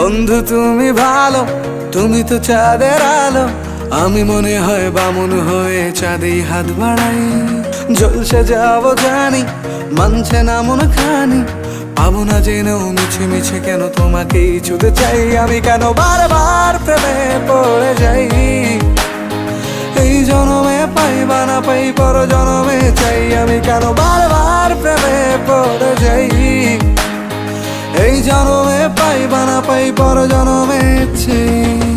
বন্ধু তুমি ভালো, তুমি তো চাঁদের আলো। আমি মনে হয় বামুন হয়ে চাঁদে হাত বাড়াই। জলসে যাবো জানি, মানছে না মন খানি। পাবো না জেনেও মিছে মিছে কেন তোমাকেই ছুতে চাই। আমি কেন বারবার প্রেমে পড়ে যাই। এই জনমে পাই বা না পাই, পর জনমে চাই। আমি কেন বারবার প্রেমে পড়ে যাই। এই জনমে পাই বা না পাই, পর জনমে চাই।